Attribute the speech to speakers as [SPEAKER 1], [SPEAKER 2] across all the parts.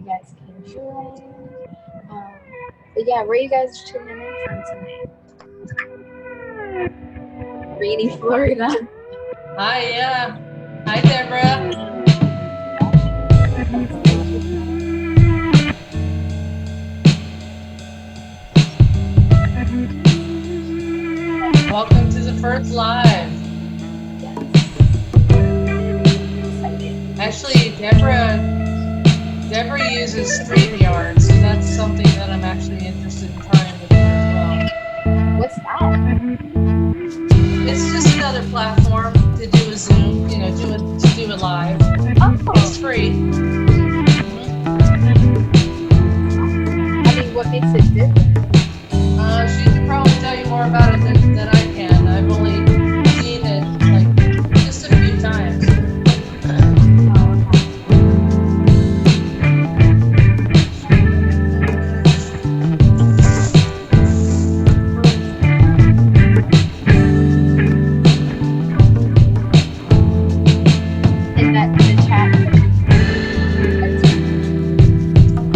[SPEAKER 1] guys can join. But yeah, where are you guys tuning in from tonight? Rainy Florida.
[SPEAKER 2] Hi, yeah. Hi, Deborah. Welcome to the first live. Actually, Deborah uses StreamYard, so that's something that I'm actually interested in trying with her as well.
[SPEAKER 1] What's that?
[SPEAKER 2] It's just another platform to do a Zoom, to do a live.
[SPEAKER 1] Oh.
[SPEAKER 2] It's free.
[SPEAKER 1] I mean, what makes it different?
[SPEAKER 2] She can probably tell you more about it than I can. I've only seen it like just a few times.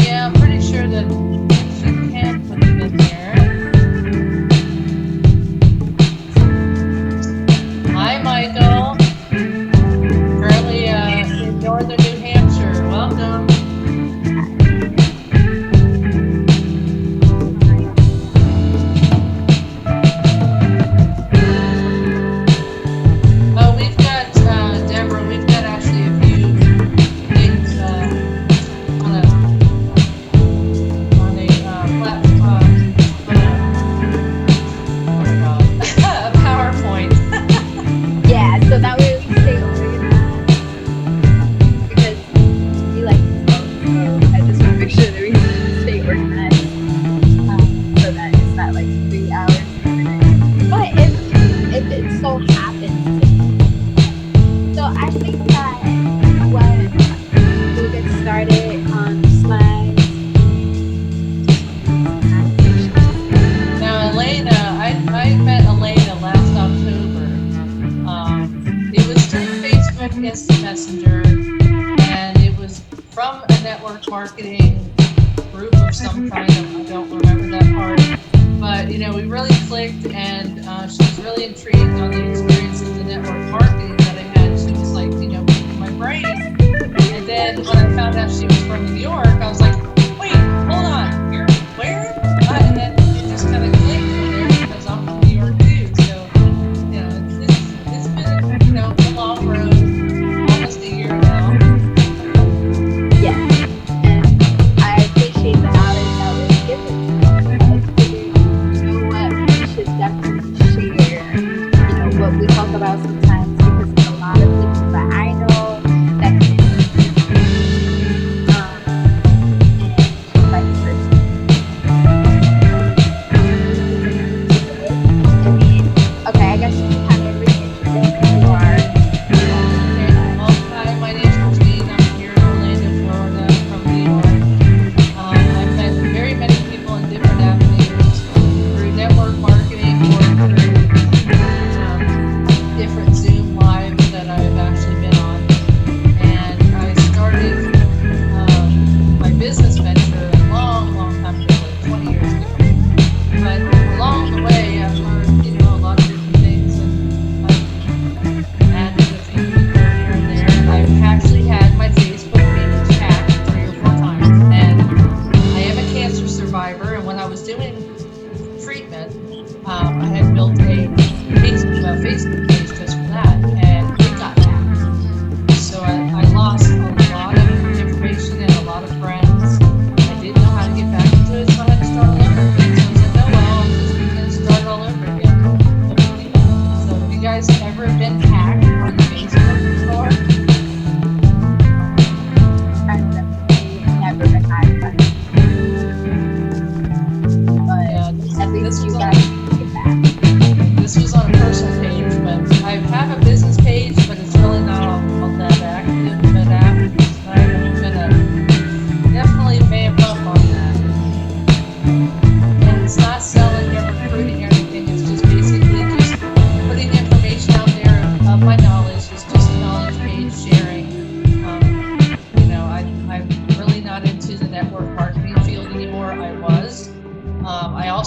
[SPEAKER 2] Yeah, I'm pretty sure that she can put them in there. Hi, Michael. Currently in northern New Hampshire. Welcome. Oh, we've got Deborah. We've got actually a few things on a platform. A PowerPoint.
[SPEAKER 1] Yeah, so that way we stay organized. Because we like to talk, so I just want to make sure that we stay organized. So that it's not like 3 hours per minute. But if it so happens to be. So I think that we'll get started on slides.
[SPEAKER 2] Now, Ellena, I met Ellena last October. It was through Facebook Instant Messenger, and it was from a network marketing group of some kind. I don't remember that part. But, we really clicked, and she was really intrigued on the experience of the network marketing that I had. She was like, picking my brain. And then when I found out she was from New York, I was like, wait, hold on, you're where? And then it just kind of clicked from there because I'm from New York too. So, it's been, a long road, almost a year now.
[SPEAKER 1] Yeah, and I appreciate the knowledge that was given to us. I figured, you know what, we should definitely share, what we talk about sometimes because there's a lot of people that I know that can and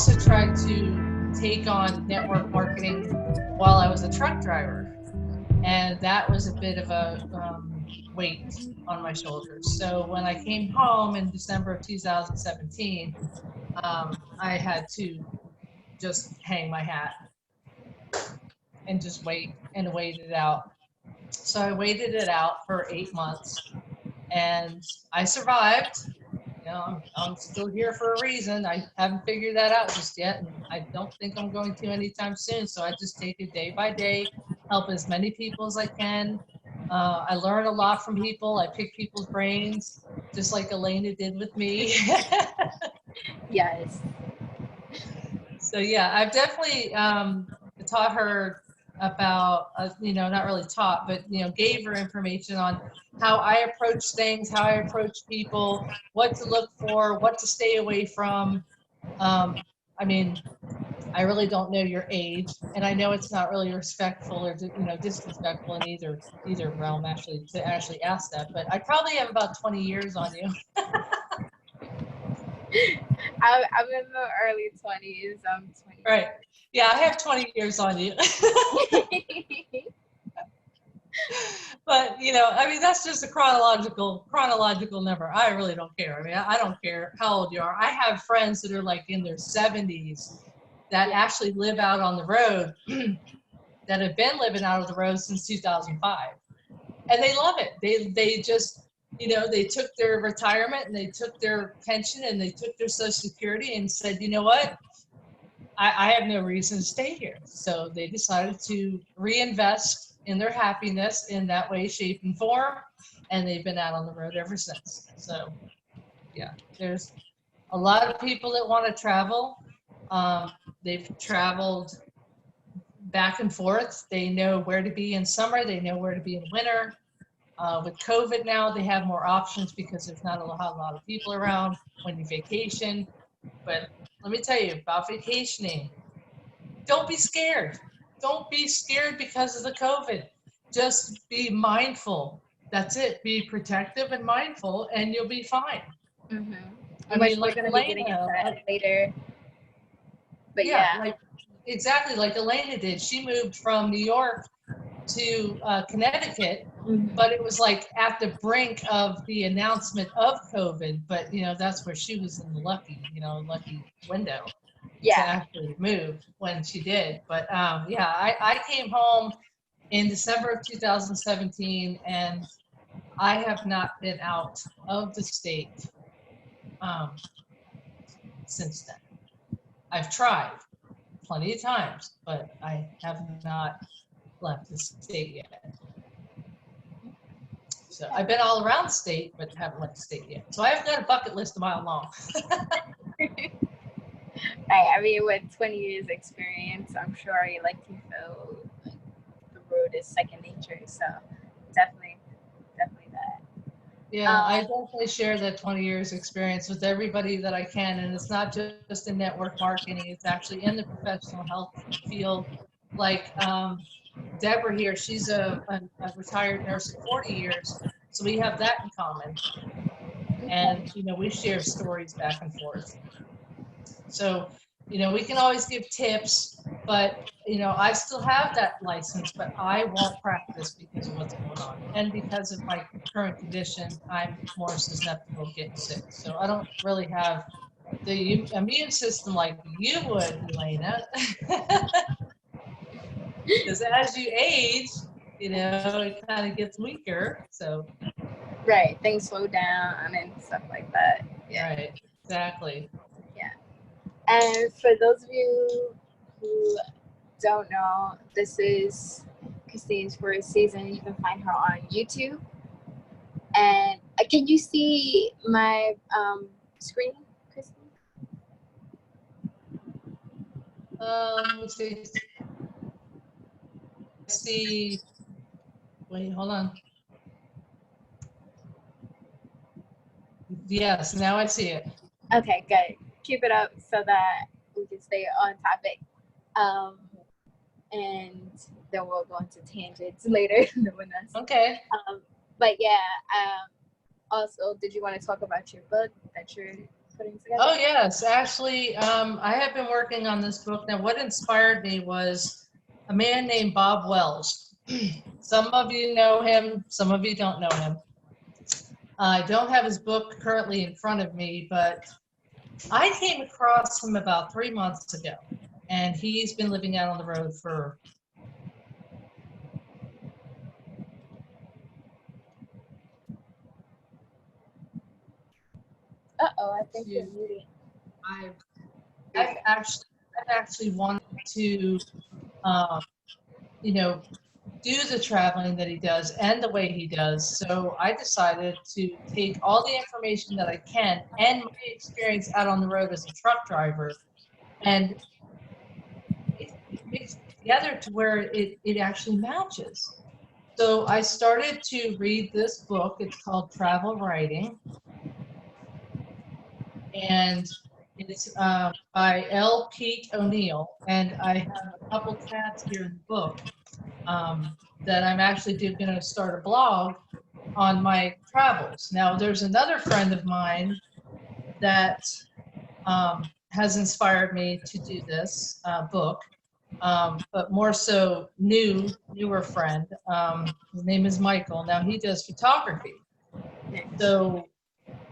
[SPEAKER 2] also tried to take on network marketing while I was a truck driver. And that was a bit of a weight on my shoulders. So when I came home in December of 2017, I had to just hang my hat and just wait and wait it out. So I waited it out for 8 months and I survived. I'm still here for a reason. I haven't figured that out just yet, and I don't think I'm going to anytime soon. So I just take it day by day, help as many people as I can. I learn a lot from people. I pick people's brains, just like Ellena did with me.
[SPEAKER 1] Yes.
[SPEAKER 2] So yeah, I've definitely taught her about, not really taught, but gave her information on how I approach things, how I approach people, what to look for, what to stay away from. I mean, I really don't know your age, and I know it's not really respectful or disrespectful in either realm actually to actually ask that. But I probably have about 20 years on you.
[SPEAKER 1] I'm in the early 20s. I'm 20.
[SPEAKER 2] Right. Yeah, I have 20 years on you. But I mean, that's just a chronological number. I really don't care. I mean, I don't care how old you are. I have friends that are like in their 70s that actually live out on the road, that have been living out of the road since 2005, and they love it. They just they took their retirement and they took their pension and they took their Social Security and said, you know what, I have no reason to stay here. So they decided to reinvest in their happiness in that way, shape, and form. And they've been out on the road ever since. So yeah, there's a lot of people that want to travel. They've traveled back and forth. They know where to be in summer. They know where to be in winter. With COVID now, they have more options because there's not a lot of people around when you vacation. But let me tell you about vacationing. Don't be scared. Don't be scared because of the COVID. Just be mindful. That's it. Be protective and mindful, and you'll be fine.
[SPEAKER 1] Mm-hmm.
[SPEAKER 2] I mean, like
[SPEAKER 1] we're going to be getting into that later. But yeah.
[SPEAKER 2] Like exactly like Ellena did. She moved from New York to Connecticut, but it was like at the brink of the announcement of COVID. But that's where she was in the lucky window to actually move when she did. But I came home in December of 2017, and I have not been out of the state since then. I've tried plenty of times, but I have not left the state yet. So I've been all around the state, but haven't left the state yet. So I've got a bucket list a mile long.
[SPEAKER 1] Right. I mean, with 20 years experience, I'm sure you feel like the road is second nature. So definitely that.
[SPEAKER 2] Yeah, I definitely share that 20 years experience with everybody that I can. And it's not just in network marketing, it's actually in the professional health field. Like Deborah here, she's a retired nurse of 40 years. So we have that in common. And, we share stories back and forth. So, we can always give tips, but, I still have that license, but I won't practice because of what's going on. And because of my current condition, I'm more susceptible to getting sick. So I don't really have the immune system like you would, Ellena. Because as you age, it kind of gets weaker. So.
[SPEAKER 1] Right. Things slow down and stuff like that. Yeah.
[SPEAKER 2] Right. Exactly.
[SPEAKER 1] Yeah. And for those of you who don't know, this is Kristine's first season. You can find her on YouTube. And can you see my screen, Kristine?
[SPEAKER 2] Let's see. Wait, hold on. Yes, now I see it.
[SPEAKER 1] Okay, good. Keep it up so that we can stay on topic. And then we'll go into tangents later.
[SPEAKER 2] Okay.
[SPEAKER 1] But yeah, also, did you want to talk about your book that you're putting together?
[SPEAKER 2] Oh, yes. Actually, I have been working on this book. Now, what inspired me was a man named Bob Wells. Some of you know him, some of you don't know him. I don't have his book currently in front of me, but I came across him about 3 months ago, and he's been living out on the road for.
[SPEAKER 1] Uh-oh, I think you're muted.
[SPEAKER 2] I've, I've actually wanted to, um, you know, do the traveling that he does and the way he does. So I decided to take all the information that I can and my experience out on the road as a truck driver and mix it together to where it actually matches. So I started to read this book. It's called Travel Writing, and it's by L. Pete O'Neill. And I have a couple tabs here in the book that I'm actually going to start a blog on my travels. Now, there's another friend of mine that has inspired me to do this book, but more so newer friend. His name is Michael. Now he does photography. So,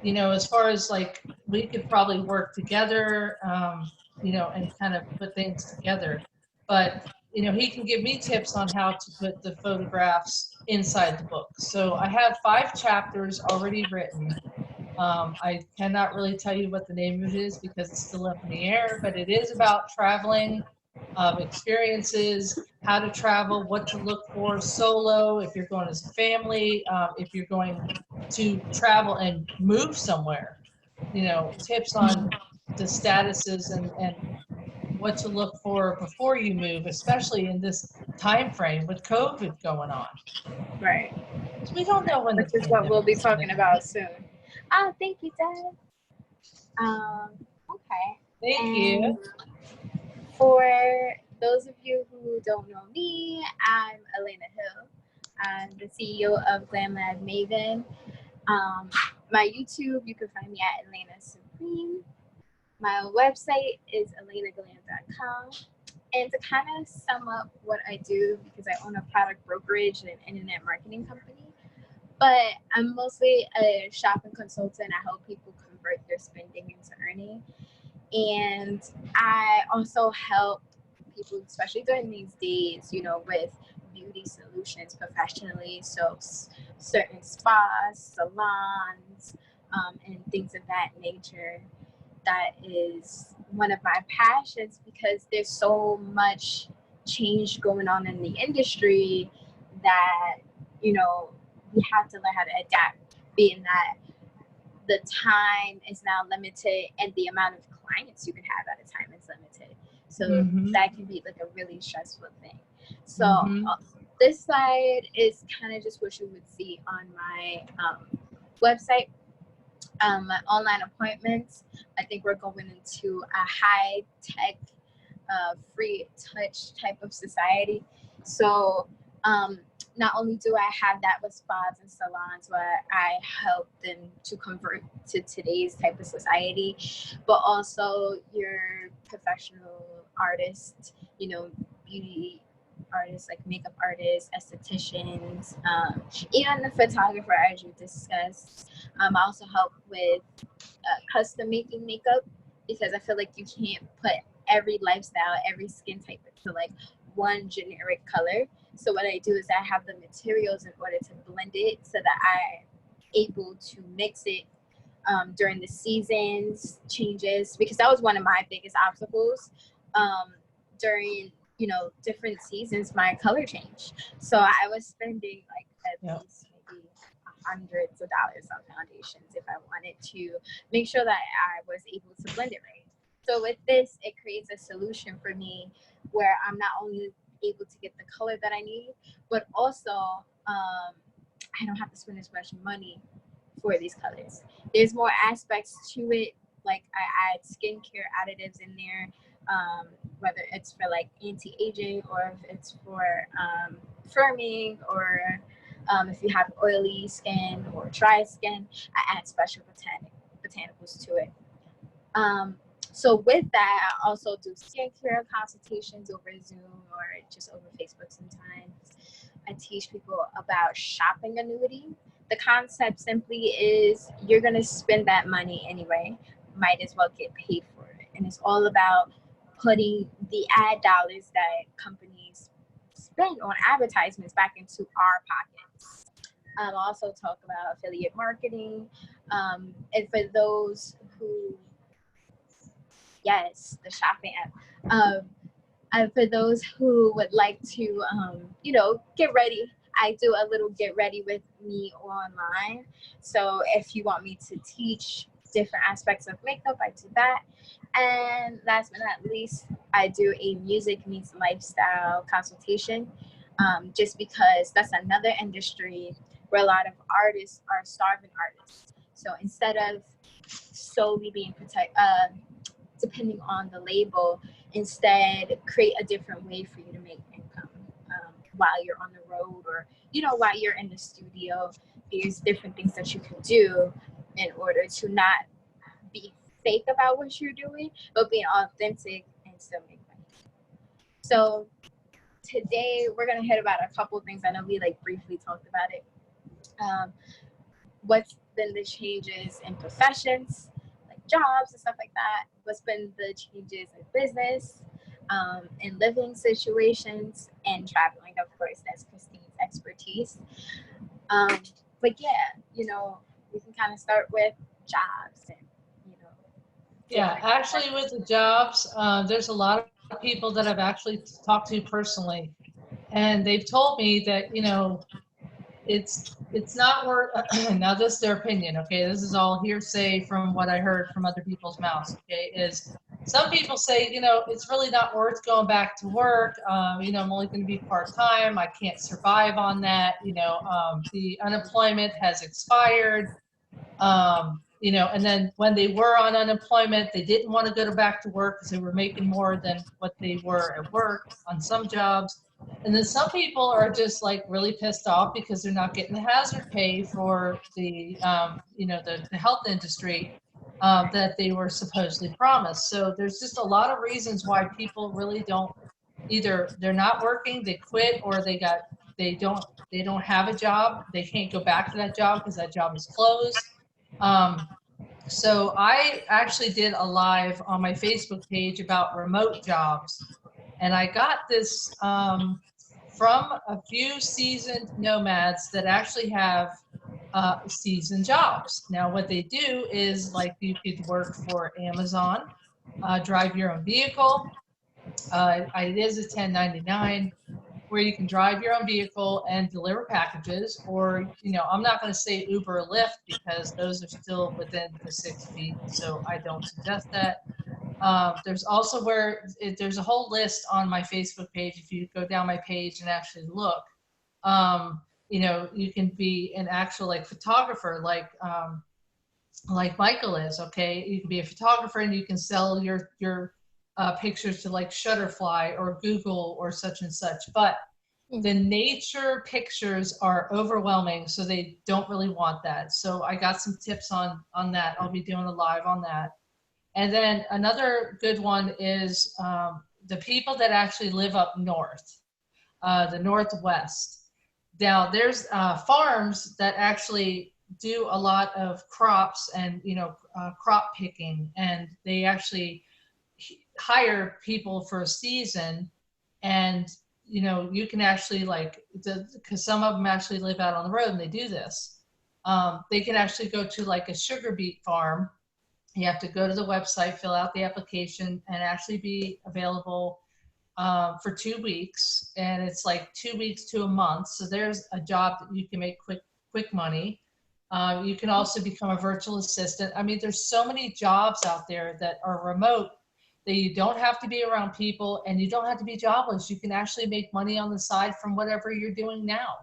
[SPEAKER 2] as far as like, we could probably work together, and kind of put things together. But, he can give me tips on how to put the photographs inside the book. So I have 5 chapters already written. I cannot really tell you what the name of it is because it's still up in the air, but it is about traveling, experiences, how to travel, what to look for solo, if you're going as a family, if you're going to travel and move somewhere, tips on the statuses and what to look for before you move, especially in this time frame with COVID going on.
[SPEAKER 1] Right.
[SPEAKER 2] So we don't know when the
[SPEAKER 1] Which is what we'll be
[SPEAKER 2] pandemic's gonna
[SPEAKER 1] talking
[SPEAKER 2] end.
[SPEAKER 1] about soon. Oh, thank you, Dad. Okay.
[SPEAKER 2] Thank
[SPEAKER 1] And
[SPEAKER 2] you.
[SPEAKER 1] for those of you who don't know me, I'm Ellena Hill. I'm the CEO of Glam Lab Maven. My YouTube, you can find me at Ellena Supreme. My website is ellenaglam.com. And to kind of sum up what I do, because I own a product brokerage and an internet marketing company, but I'm mostly a shopping consultant. I help people convert their spending into earning. And I also help people, especially during these days, with beauty solutions professionally. So certain spas, salons, and things of that nature. That is one of my passions because there's so much change going on in the industry that, we have to learn how to adapt, being that the time is now limited and the amount of clients you can have at a time is limited. So that can be like a really stressful thing. So this slide is kind of just what you would see on my website. My online appointments, I think we're going into a high tech, free touch type of society. So not only do I have that with spas and salons where I help them to convert to today's type of society, but also your professional artists, beauty artists like makeup artists, estheticians, even the photographer, as you discussed. I also help with custom making makeup because I feel like you can't put every lifestyle, every skin type into like one generic color. So what I do is I have the materials in order to blend it so that I'm able to mix it during the seasons changes, because that was one of my biggest obstacles during different seasons. My color changed, so I was spending like at least maybe hundreds of dollars on foundations if I wanted to make sure that I was able to blend it right. So with this, it creates a solution for me where I'm not only able to get the color that I need, but also I don't have to spend as much money for these colors. There's more aspects to it, like I add skincare additives in there, whether it's for like anti-aging or if it's for firming, or if you have oily skin or dry skin, I add special botanicals to it. Um, so with that, I also do skincare consultations over Zoom or just over Facebook sometimes. I teach people about shopping annuity. The concept simply is you're going to spend that money anyway, might as well get paid for it. And it's all about putting the ad dollars that companies spend on advertisements back into our pockets. I also talk about affiliate marketing. And for those who, yes, the shopping app. And for those who would like to, get ready, I do a little get ready with me online. So if you want me to teach different aspects of makeup, I do that. And last but not least, I do a music meets lifestyle consultation, just because that's another industry where a lot of artists are starving artists. So instead of solely being depending on the label, instead create a different way for you to make income, while you're on the road, or while you're in the studio. There's different things that you can do in order to not be fake about what you're doing, but being authentic and still make money. So today we're gonna hit about a couple things. I know we like briefly talked about it. Um, what's been the changes in professions, like jobs and stuff like that? What's been the changes in business, in living situations, and traveling? Of course, that's Kristine's expertise. Um, but yeah, we can kind of start with jobs and you know
[SPEAKER 2] Yeah,
[SPEAKER 1] different
[SPEAKER 2] actually, with
[SPEAKER 1] professions.
[SPEAKER 2] the jobs, there's a lot of people that I've actually talked to personally, and they've told me that it's not worth. Now, this is their opinion. Okay, this is all hearsay from what I heard from other people's mouths. Okay, is some people say it's really not worth going back to work. I'm only going to be part time. I can't survive on that. The unemployment has expired. And then when they were on unemployment, they didn't want to go back to work because they were making more than what they were at work on some jobs. And then some people are just like really pissed off because they're not getting the hazard pay for the health industry that they were supposedly promised. So there's just a lot of reasons why people really don't, either they're not working, they quit, or they don't they don't have a job. They can't go back to that job because that job is closed. Um, so I actually did a live on my Facebook page about remote jobs, and I got this from a few seasoned nomads that actually have seasoned jobs. Now, what they do is, like, you could work for Amazon, drive your own vehicle. It is a 1099 where you can drive your own vehicle and deliver packages, or I'm not going to say Uber or Lyft because those are still within the 6 feet, so I don't suggest that. There's also there's a whole list on my Facebook page. If you go down my page and actually look, you can be an actual like photographer, like Michael is. Okay, you can be a photographer and you can sell your pictures to like Shutterfly or Google or such and such. But the nature pictures are overwhelming, so they don't really want that. So I got some tips on that. I'll be doing a live on that. And then another good one is the people that actually live up north, the Northwest. Now there's farms that actually do a lot of crops and crop picking, and they actually hire people for a season. And you can actually, like, because some of them actually live out on the road and they do this. They can actually go to like a sugar beet farm. You have to go to the website, fill out the application, and actually be available for 2 weeks. And it's like 2 weeks to a month. So there's a job that you can make quick money. You can also become a virtual assistant. I mean, there's so many jobs out there that are remote that you don't have to be around people and you don't have to be jobless. You can actually make money on the side from whatever you're doing now.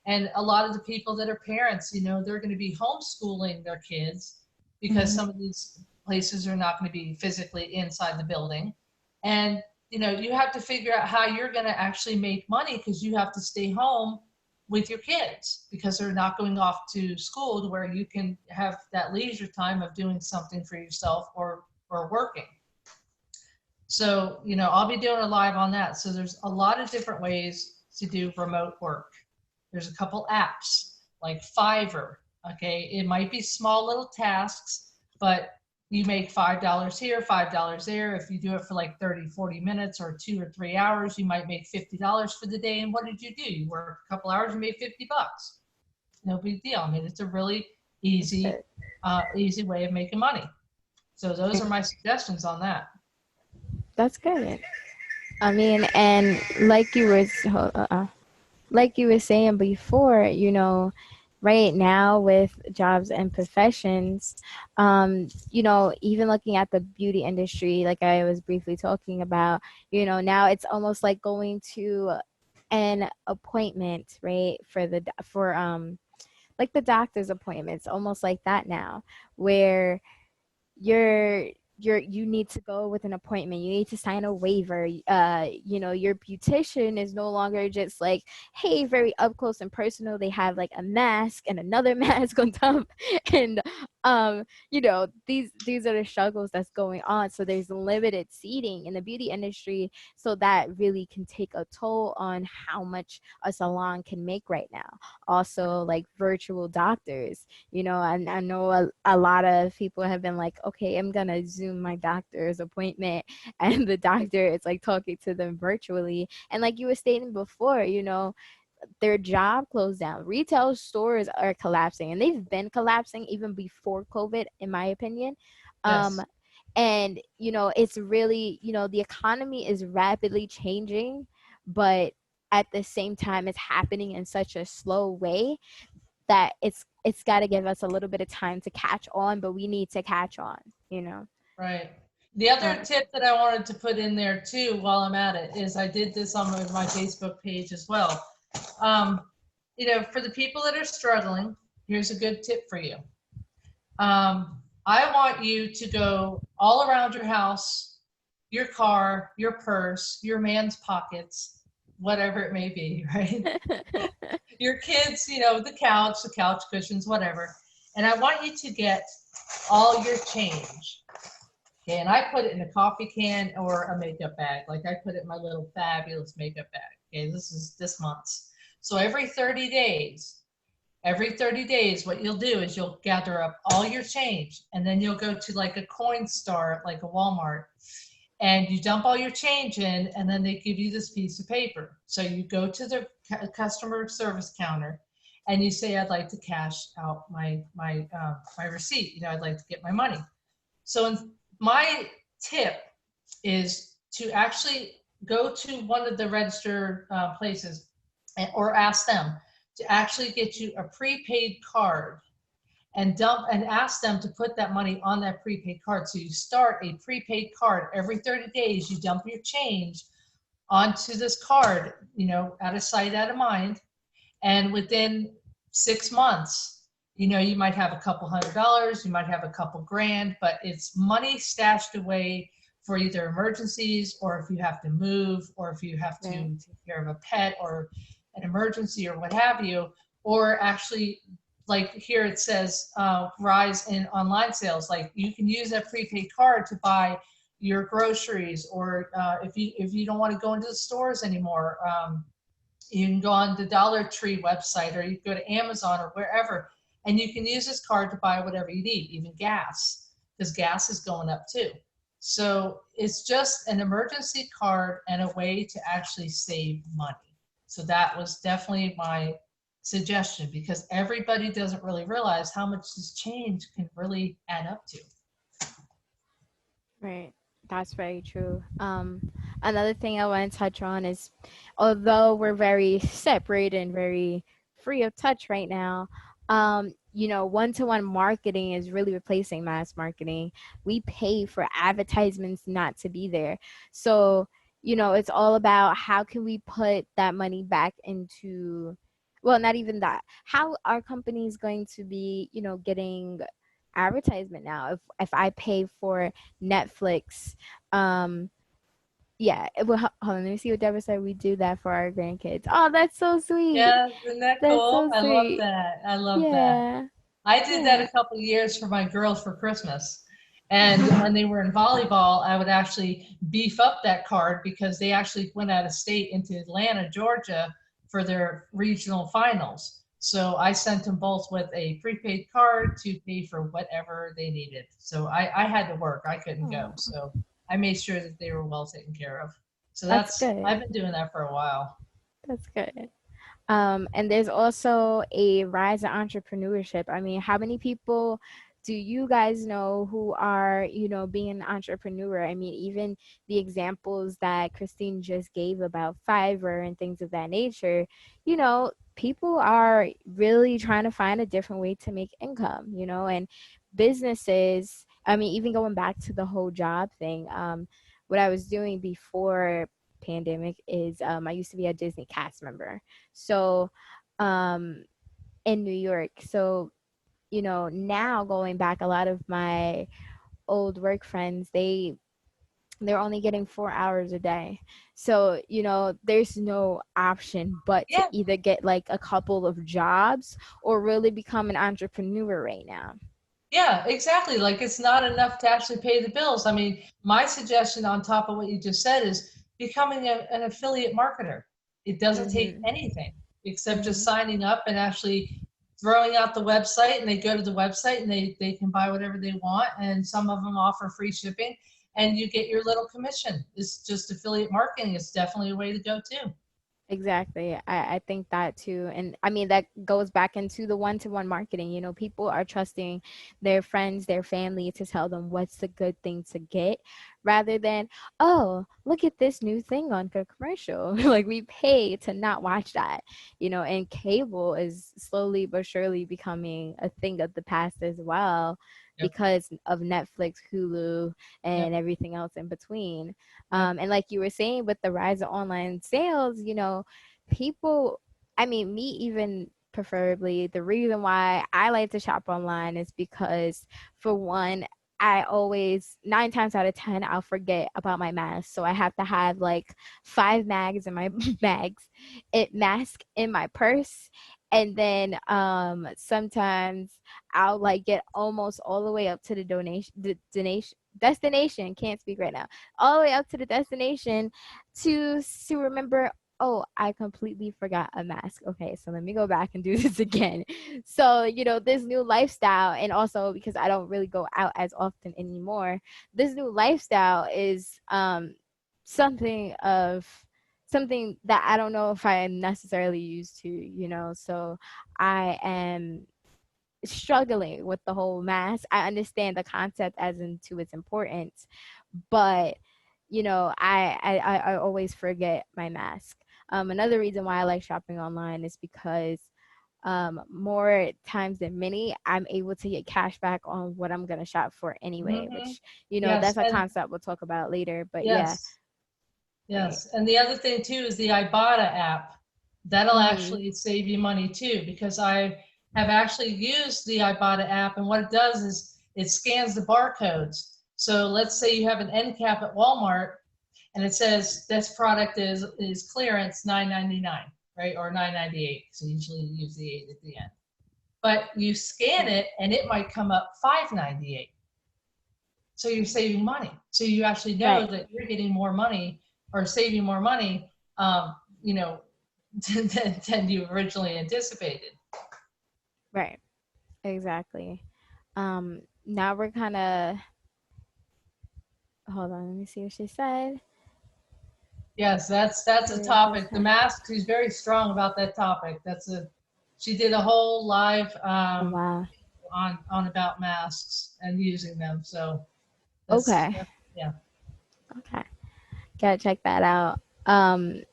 [SPEAKER 2] And a lot of the people that are parents, they're going to be homeschooling their kids because some of these places are not going to be physically inside the building. And, you have to figure out how you're going to actually make money because you have to stay home with your kids because they're not going off to school, to where you can have that leisure time of doing something for yourself or or working. So, I'll be doing a live on that. So there's a lot of different ways to do remote work. There's a couple apps like Fiverr. Okay. It might be small little tasks, but you make $5 here, $5 there. If you do it for like 30, 40 minutes or 2 or 3 hours, you might make $50 for the day. And what did you do? You work a couple hours and made $50. No big deal. I mean, it's a really easy, easy way of making money. So those are my suggestions on that.
[SPEAKER 3] That's good. I mean, and like you were saying before, right now with jobs and professions, even looking at the beauty industry, like I was briefly talking about, now it's almost like going to an appointment, right? For like the doctor's appointments, almost like that now, where you're you need to go with an appointment, you need to sign a waiver. Your beautician is no longer just like, hey, very up close and personal. They have like a mask and another mask on top. And these are the struggles that's going on. So there's limited seating in the beauty industry, so that really can take a toll on how much a salon can make right now. Also, like virtual doctors, and I know a lot of people have been like, okay, I'm gonna Zoom my doctor's appointment, and the doctor is like talking to them virtually. And like you were stating before, their job closed down. Retail stores are collapsing, and they've been collapsing even before COVID, in my opinion.
[SPEAKER 2] Yes.
[SPEAKER 3] And it's really, the economy is rapidly changing, but at the same time it's happening in such a slow way that it's got to give us a little bit of time to catch on, but we need to catch on.
[SPEAKER 2] Right. The other
[SPEAKER 3] Um,
[SPEAKER 2] tip that I wanted to put in there too, while I'm at it, is I did this on my Facebook page as well. For the people that are struggling, here's a good tip for you. I want you to go all around your house, your car, your purse, your man's pockets, whatever it may be, right? Your kids, the couch cushions, whatever. And I want you to get all your change. Okay, and I put it in a coffee can or a makeup bag. Like I put it in my little fabulous makeup bag. Okay, this is this month's. So every 30 days, what you'll do is you'll gather up all your change, and then you'll go to like a coin star, like a Walmart, and you dump all your change in, and then they give you this piece of paper. So you go to the customer service counter and you say, I'd like to cash out my receipt. I'd like to get my money. So my tip is to actually go to one of the registered places or ask them to actually get you a prepaid card and ask them to put that money on that prepaid card. So you start a prepaid card every 30 days, you dump your change onto this card, out of sight, out of mind. And within 6 months, you might have a couple $100, you might have a couple grand, but it's money stashed away for either emergencies, or if you have to move, or if you have to take care of a pet or an emergency or what have you, or actually, like here it says rise in online sales. Like you can use that prepaid card to buy your groceries, or if you don't want to go into the stores anymore, you can go on the Dollar Tree website, or you can go to Amazon or wherever, and you can use this card to buy whatever you need, even gas, because gas is going up too. So it's just an emergency card and a way to actually save money. So that was definitely my suggestion, because everybody doesn't really realize how much this change can really add up to.
[SPEAKER 3] Right. That's very true. Another thing I want to touch on is, although we're very separated and very free of touch right now, one-to-one marketing is really replacing mass marketing. We pay for advertisements not to be there. So, it's all about how can we put that money back into, well, not even that. How are companies going to be, getting advertisement now? If I pay for Netflix, yeah, well, hold on, let me see what Deborah said. We do that for our grandkids. Oh, that's so sweet.
[SPEAKER 2] Yeah, isn't that
[SPEAKER 3] That's
[SPEAKER 2] cool?
[SPEAKER 3] so
[SPEAKER 2] I love
[SPEAKER 3] sweet.
[SPEAKER 2] that. I love that.
[SPEAKER 3] Yeah.
[SPEAKER 2] I did that
[SPEAKER 3] Yeah.
[SPEAKER 2] a couple of years for my girls for Christmas. And when they were in volleyball, I would actually beef up that card because they actually went out of state into Atlanta, Georgia for their regional finals. So I sent them both with a prepaid card to pay for whatever they needed. So I had to work, I couldn't go.
[SPEAKER 3] Oh,
[SPEAKER 2] So I made sure that they were well taken care of. So
[SPEAKER 3] that's
[SPEAKER 2] I've
[SPEAKER 3] good.
[SPEAKER 2] been doing that for a while.
[SPEAKER 3] That's good. And there's also a rise in entrepreneurship. I mean, how many people do you guys know who are, being an entrepreneur? I mean, even the examples that Christine just gave about Fiverr and things of that nature, people are really trying to find a different way to make income, and businesses, I mean, even going back to the whole job thing, what I was doing before pandemic is I used to be a Disney cast member. So um in New York. So, now going back, a lot of my old work friends, they're only getting 4 hours a day. So, there's no option but to
[SPEAKER 2] Yeah,
[SPEAKER 3] either get like a couple of jobs or really become an entrepreneur right now.
[SPEAKER 2] yeah, exactly. Like it's not enough to actually pay the bills. I mean, my suggestion on top of what you just said is becoming an affiliate marketer. It doesn't take
[SPEAKER 3] Mhm.
[SPEAKER 2] anything except just
[SPEAKER 3] Mhm.
[SPEAKER 2] signing up and actually throwing out the website, and they go to the website and they can buy whatever they want, and some of them offer free shipping and you get your little commission. It's just affiliate marketing. It's definitely a way to go too.
[SPEAKER 3] Exactly. I think that too. And I mean, that goes back into the one-to-one marketing. People are trusting their friends, their family to tell them what's the good thing to get rather than, oh, look at this new thing on the commercial. Like we pay to not watch that, and cable is slowly but surely becoming a thing of the past as well
[SPEAKER 2] Yep.
[SPEAKER 3] because of Netflix, Hulu,
[SPEAKER 2] Yep.
[SPEAKER 3] and everything else in between.
[SPEAKER 2] Yep.
[SPEAKER 3] And like you were saying, with the rise of online sales, people, I mean, me even preferably, the reason why I like to shop online is because, for one, I always, 9 times out of 10, I'll forget about my mask. So I have to have like 5 mags in my bags, mask in my purse. And then sometimes I'll like get almost all the way up to the destination. Can't speak right now, all the way up to the destination to remember, oh, I completely forgot a mask. Okay, so let me go back and do this again. So, this new lifestyle, and also because I don't really go out as often anymore, this new lifestyle is something of something that I don't know if I am necessarily used to, so I am struggling with the whole mask. I understand the concept as into its importance, but I always forget my mask. Another reason why I like shopping online is because more times than many, I'm able to get cash back on what I'm gonna shop for anyway,
[SPEAKER 2] Hmm.
[SPEAKER 3] which
[SPEAKER 2] Yes.
[SPEAKER 3] that's a
[SPEAKER 2] And
[SPEAKER 3] concept we'll talk about later. But yeah,
[SPEAKER 2] yes.
[SPEAKER 3] right.
[SPEAKER 2] Yes, and the other thing too is the Ibotta app. That'll
[SPEAKER 3] Mm-hmm.
[SPEAKER 2] actually save you money too, because I have actually used the Ibotta app, and what it does is it scans the barcodes. So let's say you have an end cap at Walmart, and it says this product is clearance $9.99, right, or $9.98. So usually you use the 8 at the end. But you scan
[SPEAKER 3] Right.
[SPEAKER 2] it, and it might come up $5.98. So you're saving money. So you actually know
[SPEAKER 3] Right.
[SPEAKER 2] that you're getting more money or saving more money, um, you know, than you originally anticipated.
[SPEAKER 3] Right. Exactly. Now we're kind of, hold on. Let me see what she said.
[SPEAKER 2] Yes, that's a
[SPEAKER 3] It just
[SPEAKER 2] topic. The
[SPEAKER 3] had,
[SPEAKER 2] mask, she's very strong about that topic. She did a whole live
[SPEAKER 3] oh wow.
[SPEAKER 2] on about masks and using them. So
[SPEAKER 3] Okay.
[SPEAKER 2] yeah.
[SPEAKER 3] Okay. Gotta check that out. And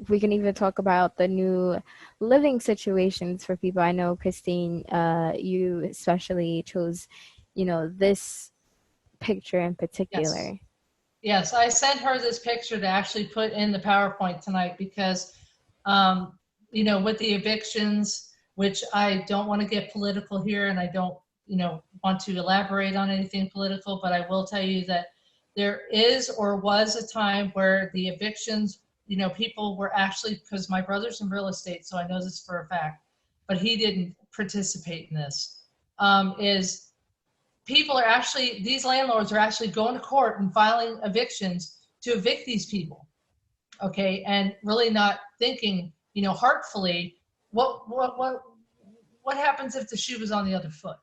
[SPEAKER 3] we can even talk about the new living situations for people. I know, Christine, you especially chose, this picture in
[SPEAKER 2] Yes.
[SPEAKER 3] particular.
[SPEAKER 2] Yes, I sent her this picture to actually put in the PowerPoint tonight because, um, with the evictions, which I don't want to get political here and I don't, want to elaborate on anything political, but I will tell you that there is or was a time where the evictions, people were actually, because my brother's in real estate, so I know this for a fact, but he didn't participate in this, is people are actually, these landlords are actually going to court and filing evictions to evict these people. Okay, and really not thinking, heartfully, what happens if the shoe was on the other foot?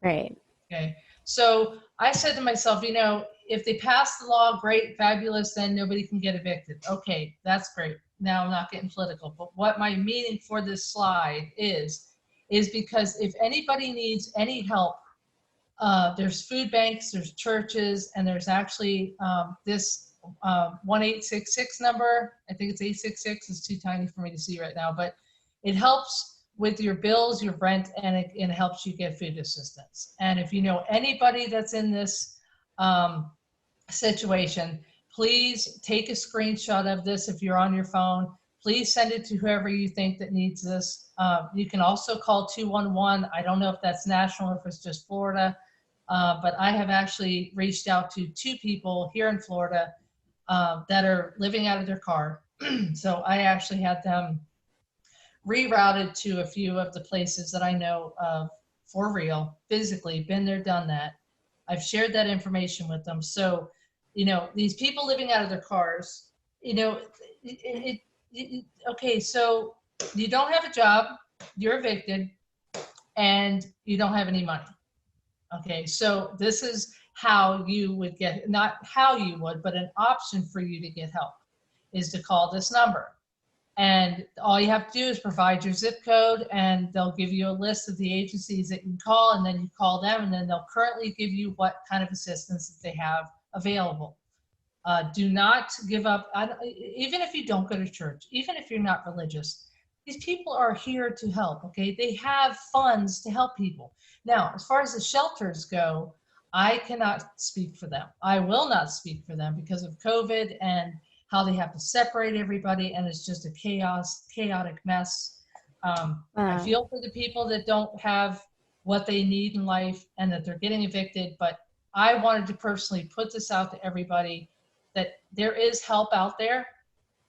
[SPEAKER 3] Right.
[SPEAKER 2] Okay, so I said to myself, if they pass the law, great, fabulous, then nobody can get evicted. Okay, that's great. Now I'm not getting political, but what my meaning for this slide is because if anybody needs any help, there's food banks, there's churches, and there's actually this 1866 number. I think it's 866. It's too tiny for me to see right now, but it helps with your bills, your rent, and it helps you get food assistance. And if you know anybody that's in this situation, please take a screenshot of this if you're on your phone. Please send it to whoever you think that needs this. You can also call 211. I don't know if that's national or if it's just Florida, but I have actually reached out to 2 people here in Florida that are living out of their car. So I actually had them rerouted to a few of the places that I know of for real, physically, been there, done that. I've shared that information with them. So, these people living out of their cars, okay, so you don't have a job, you're evicted, and you don't have any money. Okay, so this is how you would get, not how you would, but an option for you to get help is to call this number. And all you have to do is provide your zip code, and they'll give you a list of the agencies that you can call, and then you call them, and then they'll currently give you what kind of assistance that they have available. Do not give up, even if you don't go to church, even if you're not religious. These people are here to help, okay? They have funds to help people. Now, as far as the shelters go, I cannot speak for them. I will not speak for them because of COVID and how they have to separate everybody, and it's just a chaotic mess. I feel for the people that don't have what they need in life and that they're getting evicted, but I wanted to personally put this out to everybody that there is help out there,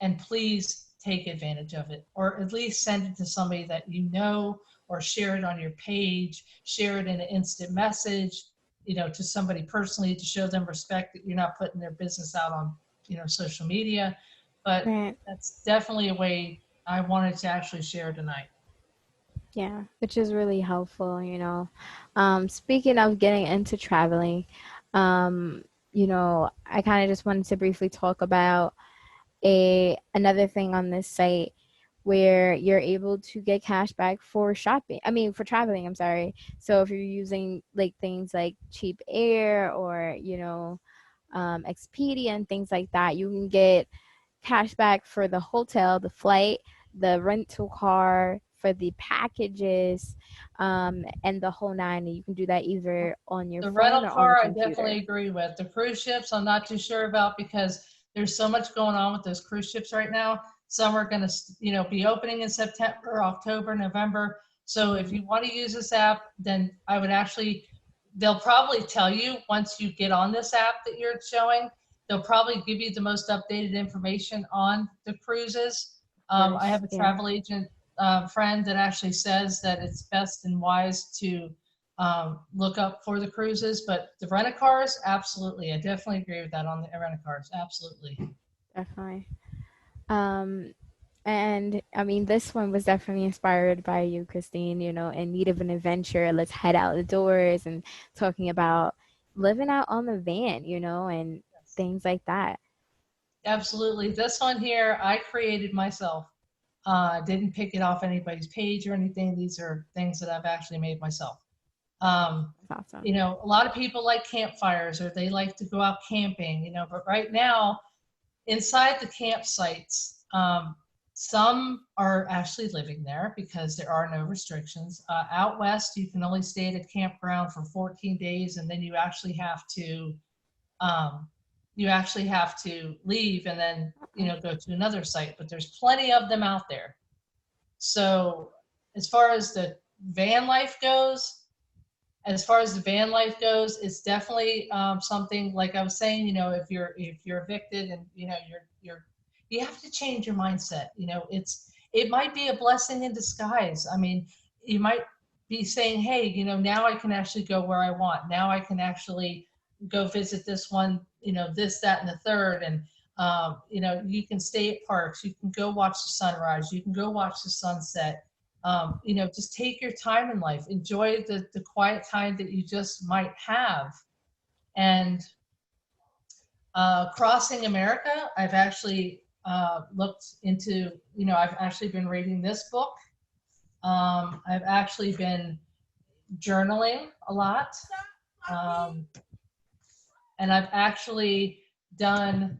[SPEAKER 2] and please take advantage of it, or at least send it to somebody that you know, or share it on your page, share it in an instant message, to somebody personally to show them respect that you're not putting their business out on social media. But
[SPEAKER 3] Right.
[SPEAKER 2] that's definitely a way I wanted to actually share tonight.
[SPEAKER 3] Yeah, which is really helpful. Speaking of getting into traveling, I kind of just wanted to briefly talk about another thing on this site where you're able to get cash back for shopping. I mean, for traveling, I'm sorry. So if you're using like things like Cheap Air or, Expedia and things like that, you can get cash back for the hotel, the flight, the rental car, for the packages, and the whole nine. And you can do that either on your
[SPEAKER 2] The
[SPEAKER 3] phone
[SPEAKER 2] rental
[SPEAKER 3] or on the
[SPEAKER 2] car, I definitely
[SPEAKER 3] computer.
[SPEAKER 2] agree with. The cruise ships, I'm not too sure about because there's so much going on with those cruise ships right now. Some are going to, be opening in September, October, November. So if you want to use this app, then I would actually, they'll probably tell you once you get on this app that you're showing, they'll probably give you the most updated information on the cruises.
[SPEAKER 3] Of
[SPEAKER 2] I
[SPEAKER 3] course,
[SPEAKER 2] have a
[SPEAKER 3] yeah.
[SPEAKER 2] travel agent friend that actually says that it's best and wise to look up for the cruises, but the rent-a-cars, absolutely. I definitely agree with that on the rent-a-cars, absolutely.
[SPEAKER 3] Definitely. Um, and I mean, this one was definitely inspired by you, Kristine, in need of an adventure. Let's head out the doors and talking about living out on the van, and
[SPEAKER 2] Yes.
[SPEAKER 3] things like that.
[SPEAKER 2] Absolutely. This one here, I created myself. Didn't pick it off anybody's page or anything. These are things that I've actually made myself. Um,
[SPEAKER 3] That's awesome.
[SPEAKER 2] a lot of people like campfires or they like to go out camping, but right now inside the campsites, some are actually living there because there are no restrictions. Out west, you can only stay at a campground for 14 days, and then um, you actually have to leave and then go to another site. But there's plenty of them out there. So as far as the van life goes, it's definitely something like I was saying. If you're evicted and you have to change your mindset. It might be a blessing in disguise. I mean, you might be saying, hey, you know, now I can actually go where I want. Now I can actually go visit this one, you know, this, that, and the third. And, you know, you can stay at parks. You can go watch the sunrise. You can go watch the sunset. You know, just take your time in life. Enjoy the quiet time that you just might have. And crossing America, I've actually looked into, you know, I've actually been reading this book. I've actually been journaling a lot. And I've actually done,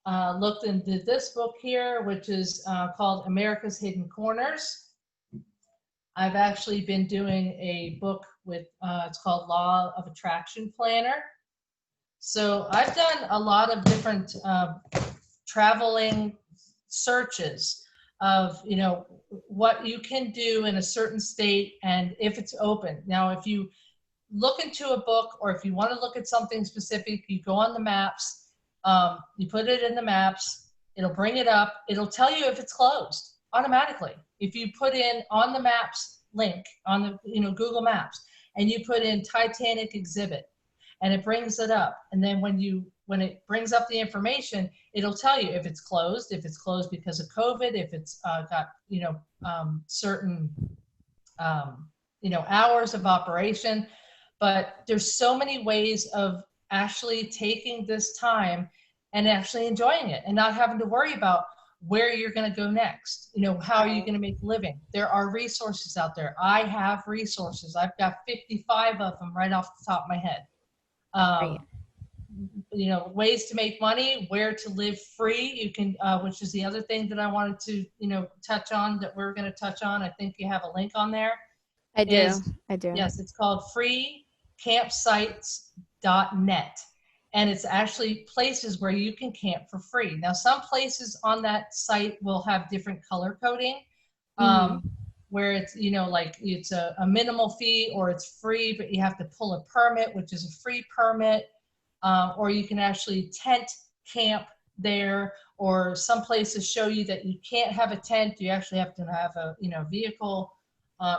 [SPEAKER 2] looked into this book here, which is called America's Hidden Corners. I've actually been doing a book with, it's called Law of Attraction Planner. So I've done a lot of different traveling searches of, you know, what you can do in a certain state and if it's open. Now, if you look into a book or if you want to look at something specific, you go on the maps, you put it in the maps, it'll bring it up, it'll tell you if it's closed automatically. If you put in on the maps link on the, you know, Google Maps, and you put in Titanic exhibit, and it brings it up. And then when it brings up the information, it'll tell you if it's closed because of COVID, if it's got, you know, certain, you know, hours of operation. But there's so many ways of actually taking this time and actually enjoying it and not having to worry about where you're going to go next. You know, how are you going to make a living? There are resources out there. I have resources. I've got 55 of them right off the top of my head.
[SPEAKER 3] Right.
[SPEAKER 2] You know, ways to make money, where to live free. You can, which is the other thing that I wanted to, you know, touch on, that we're going to touch on. I think you have a link on there.
[SPEAKER 3] I do.
[SPEAKER 2] Yes, it's called freecampsites.net. And it's actually places where you can camp for free. Now, some places on that site will have different color coding, where it's, you know, like it's a minimal fee or it's free, but you have to pull a permit, which is a free permit. Or you can actually tent camp there, or some places show you that you can't have a tent. You actually have to have a, you know, vehicle.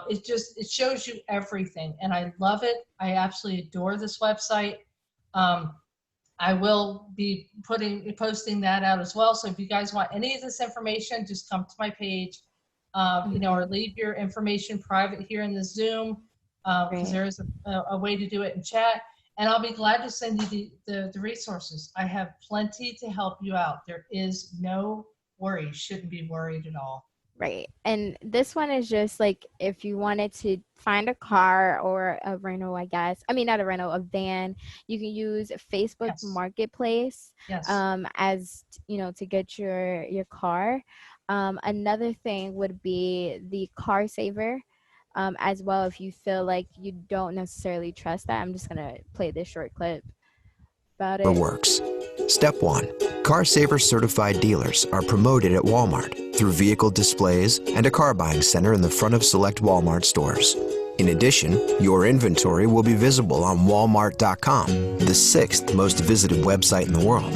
[SPEAKER 2] It shows you everything. And I love it. I absolutely adore this website. I will be posting that out as well. So if you guys want any of this information, just come to my page, you know, or leave your information private here in the Zoom, because there is a way to do it in chat. And I'll be glad to send you the resources. I have plenty to help you out. There is no worry. Shouldn't be worried at all.
[SPEAKER 3] Right. And this one is just like if you wanted to find a car or a rental, I guess. I mean, not a rental, a van. You can use Facebook Marketplace as, you know, to get your car. Another thing would be the Car Saver. As well, if you feel like you don't necessarily trust that. I'm just going to play this short clip about it.
[SPEAKER 4] Works. Step 1. Car Saver certified dealers are promoted at Walmart through vehicle displays and a car buying center in the front of select Walmart stores. In addition, your inventory will be visible on Walmart.com, the 6th most visited website in the world.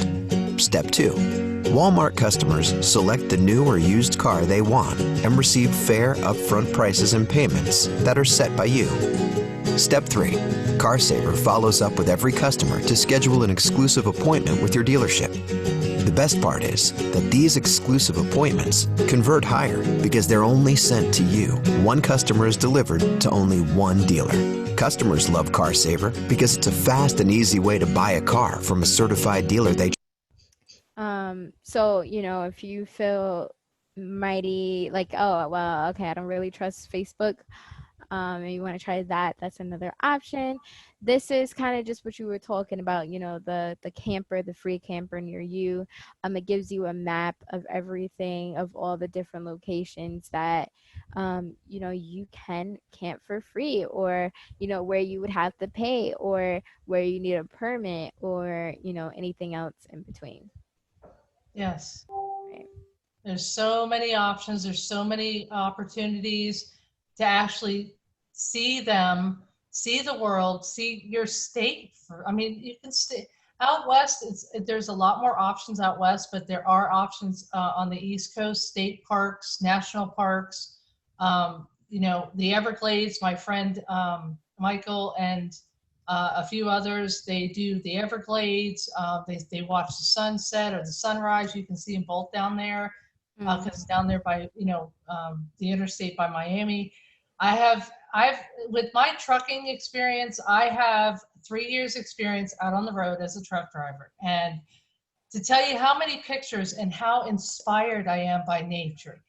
[SPEAKER 4] Step 2. Walmart customers select the new or used car they want and receive fair upfront prices and payments that are set by you. Step 3. Car Saver follows up with every customer to schedule an exclusive appointment with your dealership. The best part is that these exclusive appointments convert higher because they're only sent to you. One customer is delivered to only one dealer. Customers love Car Saver because it's a fast and easy way to buy a car from a certified dealer they
[SPEAKER 3] So, you know, if you feel mighty like, oh, well, okay, I don't really trust Facebook, and you want to try that, that's another option. This is kind of just what you were talking about, you know, the camper, the free camper near you. It gives you a map of everything, of all the different locations that, you know, you can camp for free, or, you know, where you would have to pay, or where you need a permit, or, you know, anything else in between.
[SPEAKER 2] Yes.
[SPEAKER 3] Right.
[SPEAKER 2] There's so many options. There's so many opportunities to actually see them, see the world, see your state. I mean, you can stay out west. There's a lot more options out west, but there are options on the East Coast, state parks, national parks. the Everglades, my friend Michael and a few others, they do the Everglades. They watch the sunset or the sunrise. You can see them both down there because it's down there by the interstate by Miami. I've with my trucking experience, I have 3 years experience out on the road as a truck driver, and to tell you how many pictures and how inspired I am by nature,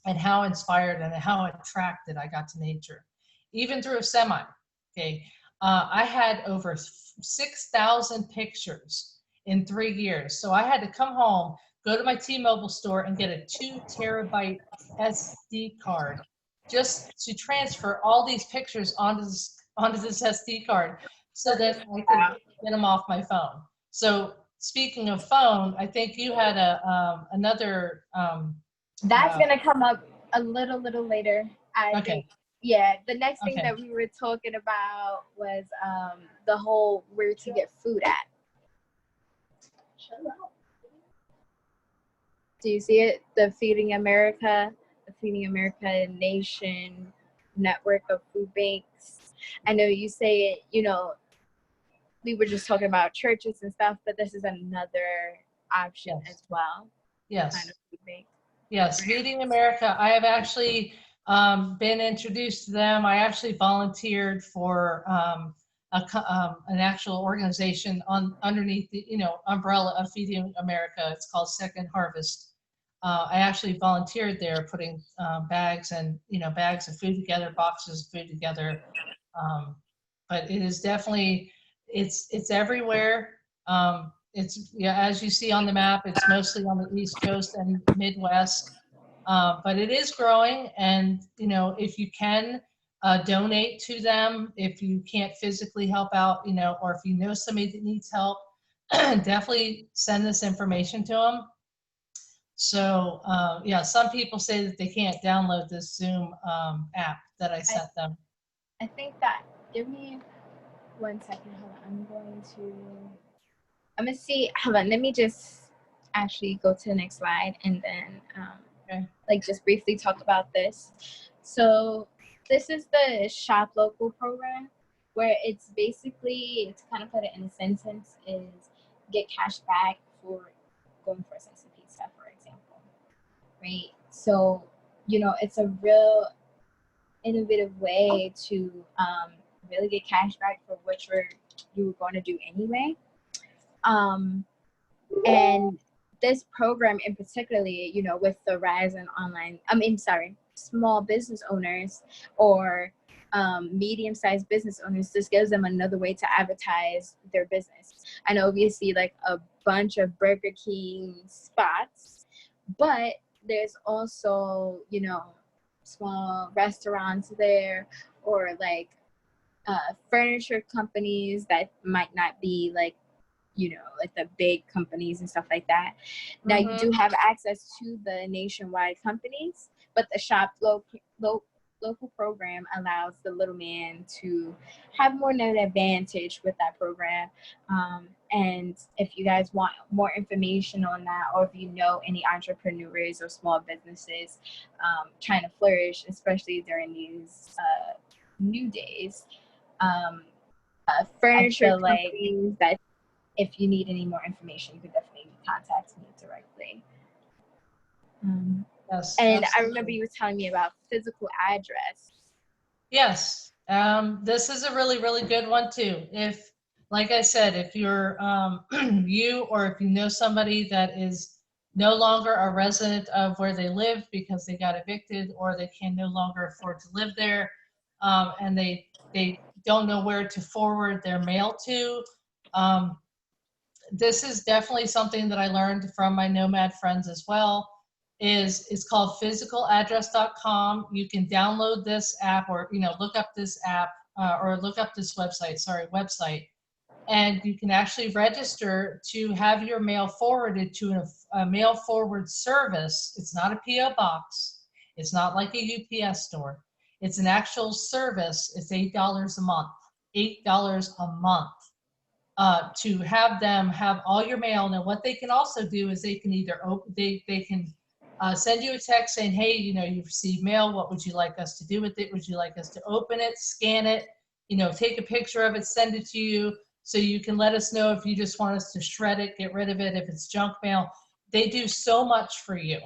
[SPEAKER 2] and how inspired and how attracted I got to nature, even through a semi. Okay, I had over 6,000 pictures in 3 years, so I had to come home, go to my T-Mobile store, and get a 2 terabyte SD card just to transfer all these pictures onto this SD card, so that I could get them off my phone. So speaking of phone, I think you had another.
[SPEAKER 3] That's gonna come up a little later. I think. Yeah, the next thing that we were talking about was the whole where to get food at. Do you see it? The Feeding America Nation network of food banks. I know you say it, we were just talking about churches and stuff, but this is another option as well.
[SPEAKER 2] Yes.
[SPEAKER 3] Kind of food bank.
[SPEAKER 2] Yes, Feeding America. I have actually been introduced to them. I actually volunteered for an actual organization underneath the umbrella of Feeding America. It's called Second Harvest. I actually volunteered there, putting bags of food together, boxes of food together. But it is definitely it's everywhere. It's as you see on the map, it's mostly on the East Coast and Midwest, but it is growing. And if you can donate to them, if you can't physically help out, or if you know somebody that needs help, definitely send this information to them. So some people say that they can't download this Zoom app that I sent them.
[SPEAKER 3] I think that. Give me 1 second. Hold on. I'm gonna see. Hold on. Let me just actually go to the next slide and then just briefly talk about this. So this is the Shop Local program, where it's basically, to kind of put it in a sentence, is get cash back for going for a slice of pizza, for example, right? So it's a real innovative way to really get cash back for what you were going to do anyway. And this program in particularly, with the rise in small business owners or medium-sized business owners, this gives them another way to advertise their business. I know we see like a bunch of Burger King spots, but there's also, small restaurants there, or like furniture companies that might not be like the big companies and stuff like that. Now you do have access to the nationwide companies, but the Shop Local program allows the little man to have more of an advantage with that program. And if you guys want more information on that, or if you know any entrepreneurs or small businesses trying to flourish, especially during these new days, furniture companies, that if you need any more information, you could definitely contact me directly.
[SPEAKER 2] Yes,
[SPEAKER 3] and
[SPEAKER 2] absolutely.
[SPEAKER 3] I remember you were telling me about physical address.
[SPEAKER 2] Yes, this is a really, really good one too. If, like I said, if you're you, or if you know somebody that is no longer a resident of where they live because they got evicted, or they can no longer afford to live there, and they don't know where to forward their mail to, this is definitely something that I learned from my nomad friends as well. It's called physicaladress.com. You can download this app, or look up this app, or look up this website, and you can actually register to have your mail forwarded to a mail forward service. It's not a PO box. It's not like a UPS store. It's an actual service. It's $8 a month. $8 a month. To have them have all your mail. Now, what they can also do is they can either send you a text saying, hey, you know, you've received mail. What would you like us to do with it? Would you like us to open it, scan it, you know, take a picture of it, send it to you, so you can let us know if you just want us to shred it, get rid of it, if it's junk mail. They do so much for you.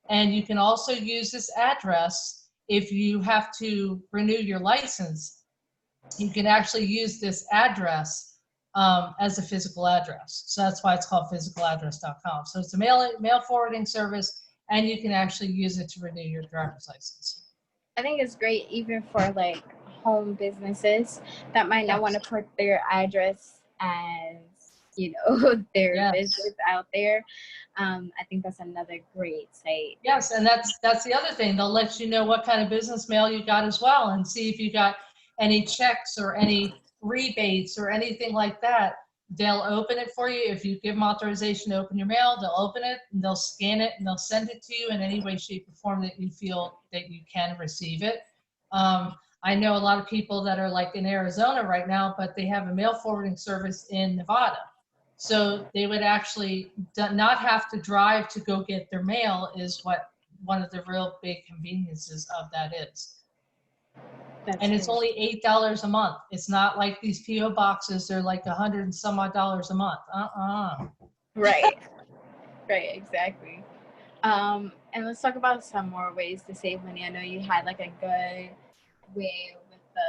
[SPEAKER 2] And you can also use this address if you have to renew your license. You can actually use this address as a physical address. So that's why it's called physicaladdress.com. So it's a mail forwarding service, and you can actually use it to renew your driver's license.
[SPEAKER 3] I think it's great even for like home businesses that might not want to put their address as, you know, their business out there. I think that's another great site.
[SPEAKER 2] Yes, and that's the other thing. They'll let you know what kind of business mail you got as well, and see if you got any checks or any rebates or anything like that. They'll open it for you. If you give them authorization to open your mail, they'll open it and they'll scan it and they'll send it to you in any way, shape, or form that you feel that you can receive it. I know a lot of people that are like in Arizona right now, but they have a mail forwarding service in Nevada. So they would actually not have to drive to go get their mail, is what one of the real big conveniences of that is. And it's only $8 a month. It's not like these PO boxes, they're like $100 and some odd a month.
[SPEAKER 3] Right. Right, exactly. And let's talk about some more ways to save money. I know you had like a good way with the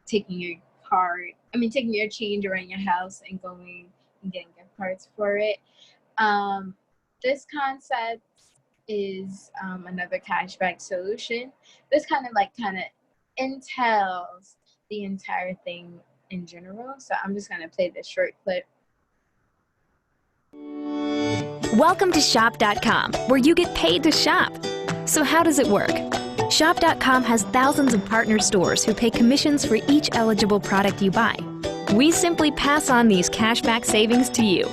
[SPEAKER 3] taking your change around your house and going and getting gift cards for it. This concept is another cashback solution. This kind of entails the entire thing in general. So I'm just gonna play this short clip.
[SPEAKER 5] Welcome to Shop.com, where you get paid to shop. So how does it work? Shop.com has thousands of partner stores who pay commissions for each eligible product you buy. We simply pass on these cashback savings to you.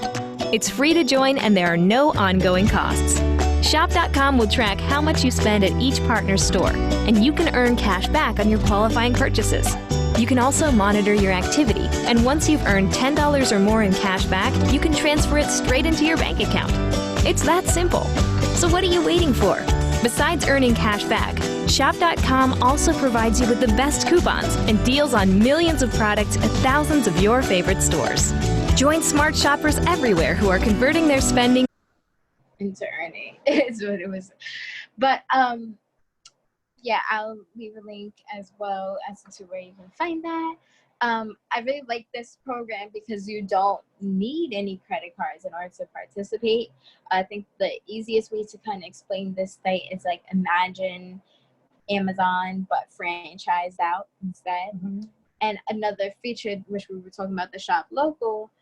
[SPEAKER 5] It's free to join and there are no ongoing costs. Shop.com will track how much you spend at each partner store, and you can earn cash back on your qualifying purchases. You can also monitor your activity, and once you've earned $10 or more in cash back, you can transfer it straight into your bank account. It's that simple. So what are you waiting for? Besides earning cash back, Shop.com also provides you with the best coupons and deals on millions of products at thousands of your favorite stores. Join smart shoppers everywhere who are converting their spending
[SPEAKER 3] into earning is what it was. But yeah, I'll leave a link as well as to where you can find that. I really like this program because you don't need any credit cards in order to participate. I think the easiest way to kind of explain this site is like imagine Amazon but franchised out instead. Mm-hmm. And another feature, which we were talking about, the shop local,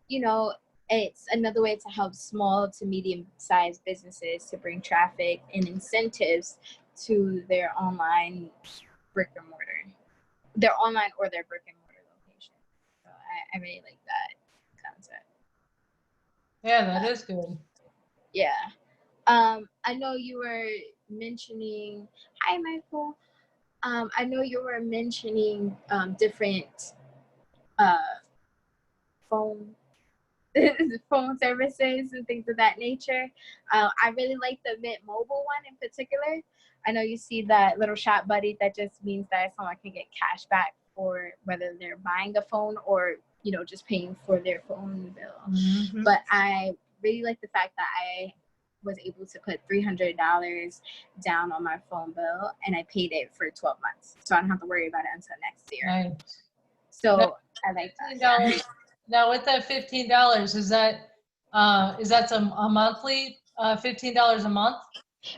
[SPEAKER 3] you know, it's another way to help small to medium-sized businesses to bring traffic and incentives to their online brick and mortar, their online or their brick and mortar location. So I really like that concept.
[SPEAKER 2] Yeah, that is good.
[SPEAKER 3] Yeah. I know you were mentioning, hi Michael. I know you were mentioning different phone services and things of that nature. I really like the Mint Mobile one in particular. I know you see that little shop buddy, that just means that someone can get cash back for whether they're buying a phone or, you know, just paying for their phone bill. Mm-hmm. But I really like the fact that I was able to put $300 down on my phone bill and I paid it for 12 months. So I don't have to worry about it until next year.
[SPEAKER 2] Right.
[SPEAKER 3] So now, I like that.
[SPEAKER 2] Now with that $15, is that a monthly $15 a month?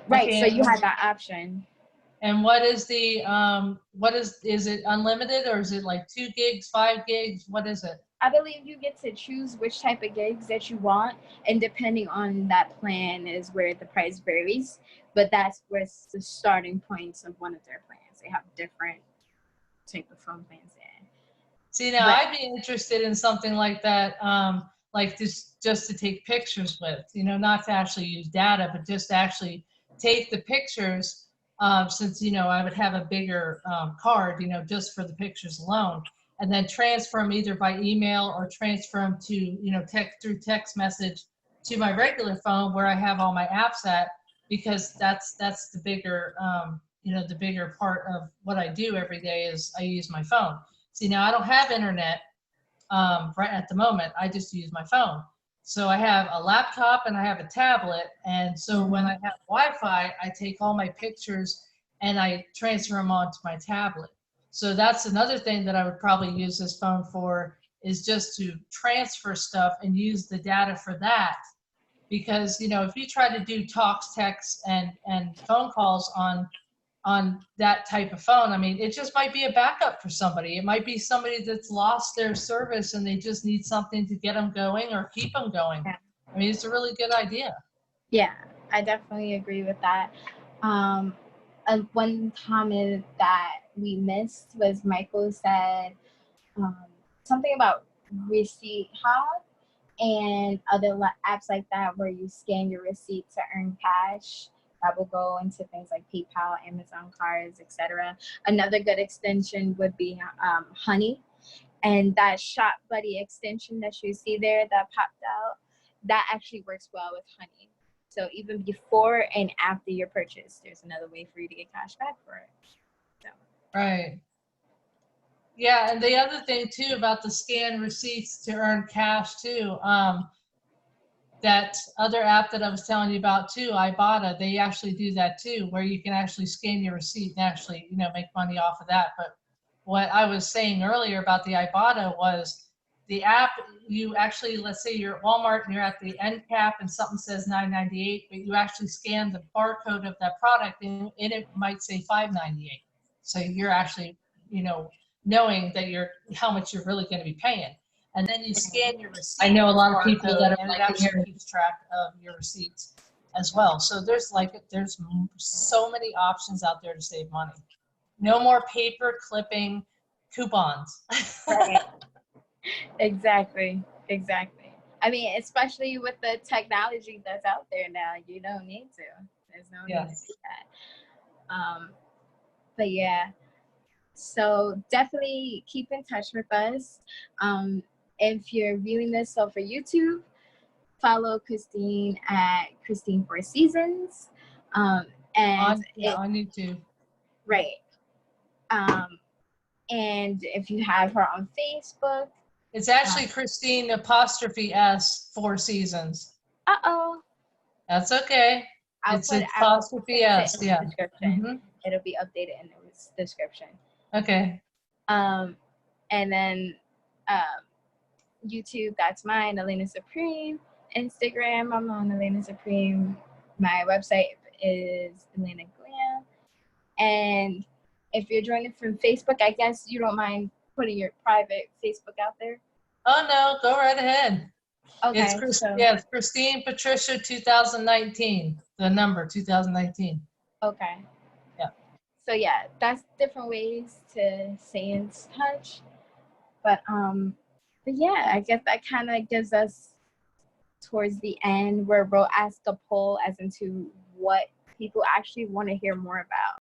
[SPEAKER 3] Right.
[SPEAKER 2] Okay.
[SPEAKER 3] So you have that option.
[SPEAKER 2] And what is the is it unlimited or is it like 2 gigs, 5 gigs? What is it?
[SPEAKER 3] I believe you get to choose which type of gigs that you want, and depending on that plan is where the price varies. But that's what's the starting points of one of their plans. They have different type of phone plans there.
[SPEAKER 2] See, now I'd be interested in something like that, like just to take pictures with, you know, not to actually use data, but just to actually take the pictures, since, you know, I would have a bigger card, you know, just for the pictures alone, and then transfer them either by email or transfer them to, you know, through text message to my regular phone where I have all my apps at, because that's the bigger, the bigger part of what I do every day is I use my phone. See, now I don't have internet right at the moment. I just use my phone. So I have a laptop and I have a tablet. And so when I have Wi-Fi, I take all my pictures and I transfer them onto my tablet. So that's another thing that I would probably use this phone for, is just to transfer stuff and use the data for that. Because, if you try to do talks, texts, and phone calls on that type of phone, I mean, it just might be a backup for somebody. It might be somebody that's lost their service and they just need something to get them going or keep them going.
[SPEAKER 3] Yeah.
[SPEAKER 2] I mean, it's a really good idea.
[SPEAKER 3] Yeah, I definitely agree with that. One comment that we missed was Michael said something about Receipt Hub and other apps like that where you scan your receipt to earn cash. That will go into things like PayPal, Amazon cards, etc. Another good extension would be Honey, and that Shop Buddy extension that you see there that popped out, that actually works well with Honey. So even before and after your purchase, there's another way for you to get cash back for it. So.
[SPEAKER 2] Right. Yeah, and the other thing too about the scan receipts to earn cash too, that other app that I was telling you about too, Ibotta, they actually do that too, where you can actually scan your receipt and actually, make money off of that. But what I was saying earlier about the Ibotta was the app, you actually, let's say you're at Walmart and you're at the end cap and something says $9.98, but you actually scan the barcode of that product and it might say $5.98. So you're actually, knowing that how much you're really going to be paying. And then you scan your receipt. I know a lot of people that are like, it actually keeps track of your receipts as well. So there's so many options out there to save money. No more paper clipping coupons.
[SPEAKER 3] Right. Exactly. I mean, especially with the technology that's out there now, you don't need to. There's no need to do that. But yeah, so definitely keep in touch with us. If you're viewing this for YouTube, follow Kristine at Kristine 4 Seasons. And
[SPEAKER 2] on YouTube.
[SPEAKER 3] Right. And if you have her on Facebook,
[SPEAKER 2] it's actually Kristine *S 4 Seasons. That's okay. It's apostrophe S. Yeah.
[SPEAKER 3] Description. It'll be updated in the description.
[SPEAKER 2] Okay.
[SPEAKER 3] And then YouTube, that's mine, Ellena Supreme. Instagram, I'm on Ellena Supreme. My website is Ellena Glam. And if you're joining from Facebook, I guess you don't mind putting your private Facebook out there?
[SPEAKER 2] Oh, no, go right ahead.
[SPEAKER 3] Okay.
[SPEAKER 2] It's Kristine Patricia 2019, the number 2019.
[SPEAKER 3] Okay.
[SPEAKER 2] Yeah.
[SPEAKER 3] So yeah, that's different ways to stay in touch. But yeah, I guess that kind of gives us towards the end where we'll ask a poll as into what people actually want to hear more about.